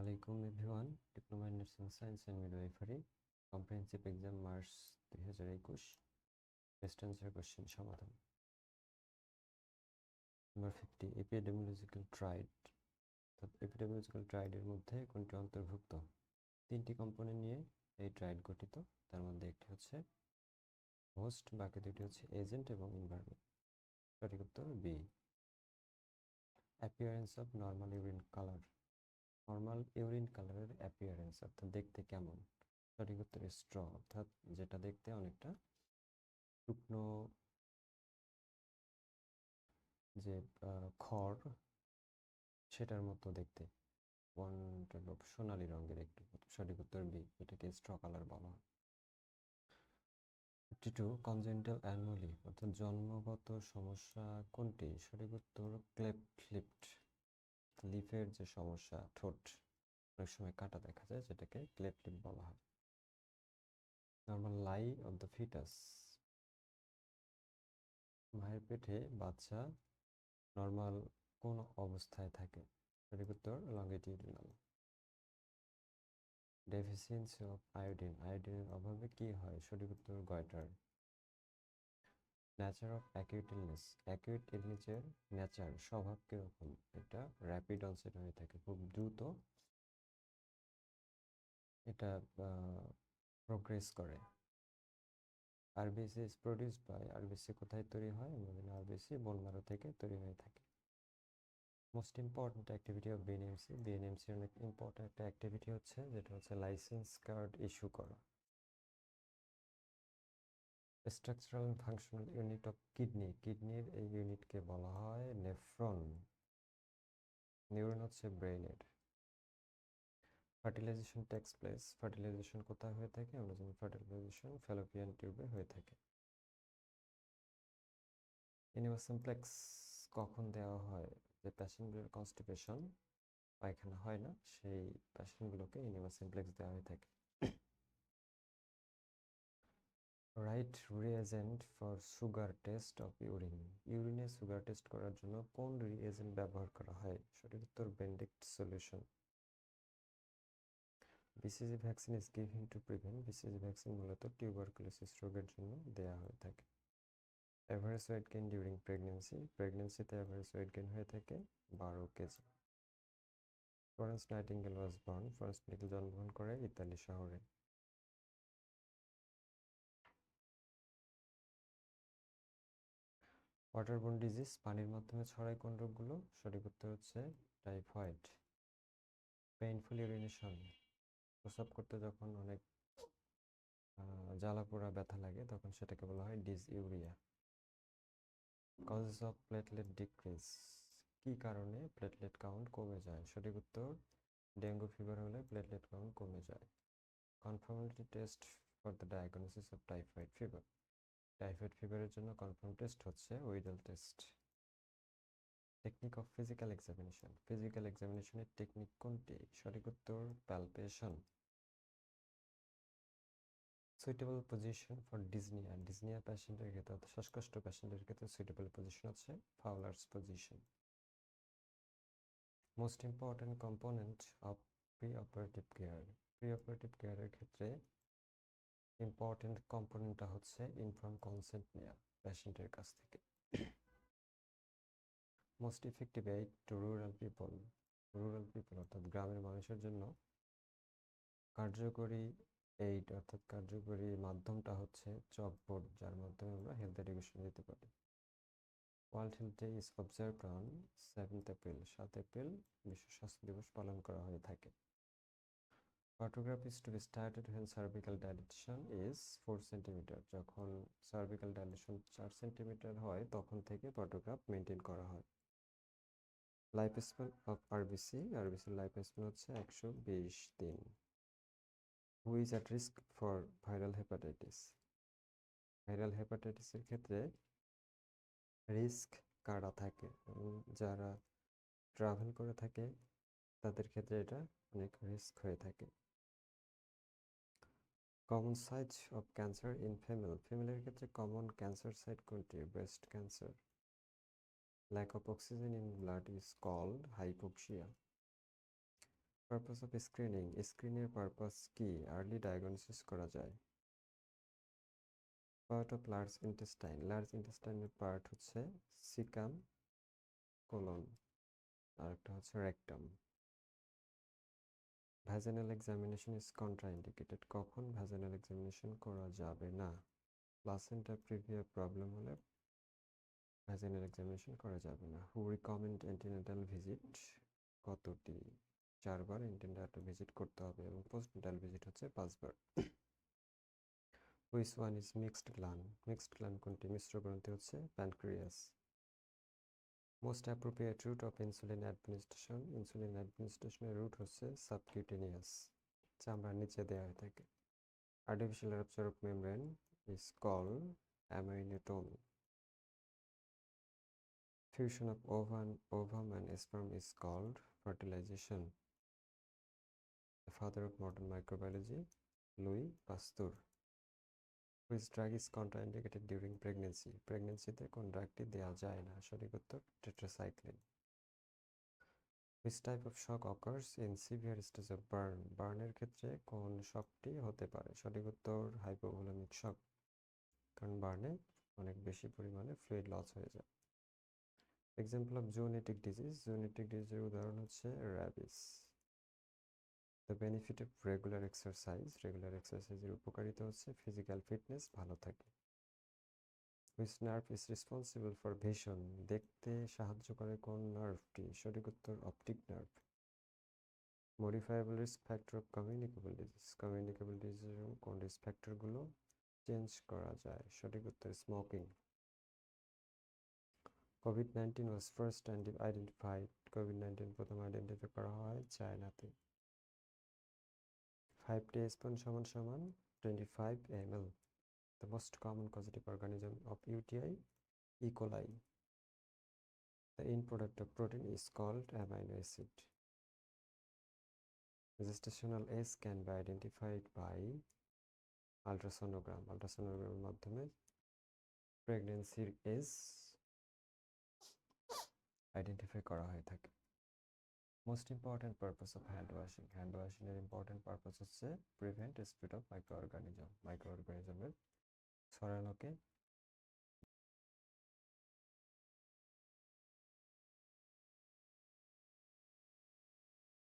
আসসালামু আলাইকুম everyone. Diploma in nursing science and midwifery comprehensive exam March 2021 best answer question সমাধান। Number 50 epidemiological triad. Epidemiological ট্রাইডের মধ্যে কোনটি অন্তর্ভুক্ত? তিনটি কম্পোনেন্ট নিয়ে এই ট্রাইড গঠিত। তার মধ্যে একটি হচ্ছে হোস্ট, বাকি দুটি হচ্ছে এজেন্ট এবং এনভায়রনমেন্ট। সঠিক উত্তর B. Appearance of normal urine colour. Normal urine কালারের অ্যাপিয়ারেন্স অর্থাৎ দেখতে কেমন? সঠিক উত্তর স্ট্র, অর্থাৎ যেটা দেখতে অনেকটা শুকনো যে খড় সেটার মতো দেখতে, সোনালী রঙের একটু। সঠিক উত্তর বি, এটাকে স্ট্র কালার বলা হয়। 52 কনজেনিটাল অ্যানোমালি অর্থাৎ জন্মগত সমস্যা কোনটি? সঠিক উত্তর ক্লেফট লিপ। লিফের যে সমস্যা, ঠোঁট অনেক সময় কাটা দেখা যায়, যেটাকে ক্লেফট লিপ বলা হয়। Normal lie of the fetus. মায়ের পেটে বাচ্চা নর্মাল কোন অবস্থায় থাকে? সঠিক উত্তর লঙ্গিটিউডিনাল। ডেফিসিয়েন্সি অফ আয়োডিন, আয়োডিনের অভাবে কি হয়? সঠিক উত্তর goitre. Nature of acute illness, acute ইলনেসের নেচার স্বভাব কিরকম? এটা র্যাপিড অনসেট হয়ে থাকে, খুব দ্রুত এটা প্রোগ্রেস করে। RBC is produced by, RBC কোথায় তৈরি হয়? আরবিসি বোন ম্যারো থেকে তৈরি হয়ে থাকে। Most important activity of BNMC, বিএনএমসির অনেক ইম্পর্ট্যান্ট একটা অ্যাক্টিভিটি হচ্ছে যেটা হচ্ছে লাইসেন্স কার্ড ইস্যু করা। Structural and functional unit of kidney, কিডনির এই ইউনিটকে বলা হয় নেফ্রন। নিউরন হচ্ছে ব্রেইনের। ফার্টিলাইজেশন টেক্স প্লেস, ফার্টিলাইজেশন কোথায় হয়ে থাকে? আমরা জানি ফার্টিলাইজেশন ফ্যালোপিয়ান টিউবে হয়ে থাকে। এনিমা সিমপ্লেক্স কখন দেওয়া হয়? যে প্যাশেন্টগুলোর কনস্টিপেশন, পায়খানা হয় না, সেই প্যাশেন্টগুলোকে এনিমা সিমপ্লেক্স দেওয়া হয়ে থাকে। Right reagent for sugar test of urine, ইউরিনে সুগার টেস্ট করার জন্য কোন রিএজেন্ট ব্যবহার করা হয়? সঠিক উত্তর Benedict solution. BCG vaccine is giving to prevent, BCG vaccine মূলত টিউবারকুলোসিস রোগের জন্য দেওয়া হয়ে থাকে। Average weight gain during pregnancy, প্রেগনেন্সিতে অ্যাভারেজ ওয়েট গেইন হয়ে থাকে 12 KG. Florence Nightingale was born, Florence Nightingale জন্মগ্রহণ করে ইতালি শহরে। ওয়াটারবোর্ন ডিজিজ, পানির মাধ্যমে ছড়ায় কোন রোগগুলো? সঠিক উত্তর হচ্ছে টাইফয়েড। পেইনফুল ইউরিনেশন, প্রস্রাব করতে যখন অনেক জ্বালা পোড়া ব্যথা লাগে তখন সেটাকে বলা হয় dysuria. Causes of platelet decrease, কি কারণে প্লেটলেট কাউন্ট কমে যায়? সঠিক উত্তর ডেঙ্গু ফিভার হলে প্লেটলেট কাউন্ট কমে যায়। Confirmatory test for the diagnosis of typhoid fever, typhoid ফিভারের জন্য কনফার্ম টেস্ট হচ্ছে Widal test. Technique of physical examination, physical এক্সামিনেশনের টেকনিক কোনটি? সঠিক উত্তর palpation. Suitable position for dyspnoea, dyspnoea প্যাশেন্টের ক্ষেত্রে অর্থাৎ শ্বাসকষ্ট প্যাশেন্টের ক্ষেত্রে সুইটেবল পজিশন হচ্ছে Fowler's position. Most important component of pre operative care, pre operative কেয়ারের ক্ষেত্রে ইম্পর্ট্যান্ট কম্পোনেন্টটা হচ্ছে ইনফর্ম কনসেন্ট নেওয়া প্যাশেন্টের কাছ থেকে। Most effective aid two rural people, rural people অর্থাৎ গ্রামের মানুষের জন্য কার্যকরী এইড অর্থাৎ কার্যকরী মাধ্যমটা হচ্ছে চকবোর্ড, যার মাধ্যমে আমরা হেলথ এডুকেশন দিতে পারি। World Health Day is observed on 7th April, 7 April বিশ্ব স্বাস্থ্য দিবস পালন করা হয়ে থাকে। Photograph is to be started when cervical dilation is 4 centimetre, যখন সার্ভিক্যাল ডাইলেশন 4 সেন্টিমিটার হয় তখন থেকে ফটোগ্রাফ মেনটেন করা হয়। লাইফ স্প্যান অফ আরবিসি, আরবিসির লাইফ স্প্যান হচ্ছে 120 দিন। Who is at risk for viral hepatitis, viral হেপাটাইটিসের ক্ষেত্রে রিস্ক কারা থাকে? যারা ট্রাভেল করে থাকে তাদের ক্ষেত্রে এটা অনেক রিস্ক হয়ে থাকে। Common site of cancer in female, ফিমেলের ক্ষেত্রে কমন ক্যান্সার সাইট কোনটি? Breast cancer. Lack of oxygen in blood is called hypoxia. Purpose of screening, স্ক্রিনের পারপাস কি? আর্লি ডায়াগনোসিস করা যায়। পার্ট অফ লার্জ ইন্টেস্টাইন, লার্জ ইন্টেস্টাইনের পার্ট হচ্ছে সিকাম, কোলন, আর একটা হচ্ছে rectum. Vaginal examination is contraindicated, কখন ভ্যাজানাল এক্সামিনেশন করা যাবে না? প্লাসেন্টা প্রিভিয়া প্রবলেম হলে ভ্যাজানাল এক্সামিনেশন করা যাবে না। হু রিকমেন্ড অ্যান্টিনাটাল ভিজিট, কতটি? 4 বার অ্যান্টিনাটাল ভিজিট করতে হবে এবং পোস্টনাটাল ভিজিট হচ্ছে 5 বার। Which one is mixed gland, mixed gland কোনটি? মিশ্র গ্রন্থি হচ্ছে pancreas. Most appropriate route of insulin administration, insulin অ্যাডমিনিস্ট্রেশনের রুট হচ্ছে সাবকিউটেনিয়াস, চামড়ার নিচে দেওয়া হয়ে থাকে। Artificial rupture of membrane is called amniotomy. Fusion of ovum and sperm is called fertilization. The father of modern microbiology, Louis Pasteur. Which drug is contraindicated during pregnancy? প্রেগনেন্সিতে কোন ড্রাগটি দেওয়া যায় না? সঠিক উত্তর tetracycline. Which type of shock occurs in severe stage of burn? বার্নের ক্ষেত্রে কোন শকটি হতে পারে? সঠিক উত্তর হাইপোভোলেমিক শক, কারণ বার্নে অনেক বেশি পরিমাণে ফ্লুইড লস হয়ে যায়। Example of zoonotic disease, zoonotic ডিজিজের উদাহরণ হচ্ছে rabies. The benefit of regular exercise, regular এক্সারসাইজের উপকারিতা হচ্ছে ফিজিক্যাল ফিটনেস ভালো থাকে। Which nerve is responsible for vision, দেখতে সাহায্য করে কোন নার্ভটি? সঠিক উত্তর optic nerve. Modifiable risk factor of communicable disease, communicable ডিজিজের কোন রিস্ক ফ্যাক্টরগুলো চেঞ্জ করা যায়? সঠিক উত্তর স্মোকিং। কোভিড-19 was first identified, কোভিড-19 প্রথম আইডেন্টিফাই করা হয় চায়নাতে। 5 teaspoon সমান 25 ml. The most common causative organism of UTI, E. coli. The end product of protein is called amino acid. Gestational age can be identified by ultrasonogram, ultrasonogram মাধ্যমে প্রেগন্যান্সির age identify করা হয়ে থাকে। Most important purpose of hand washing, hand washing এর important purpose হচ্ছে prevent spread of micro অর্গানিজমের ছড়ানোকে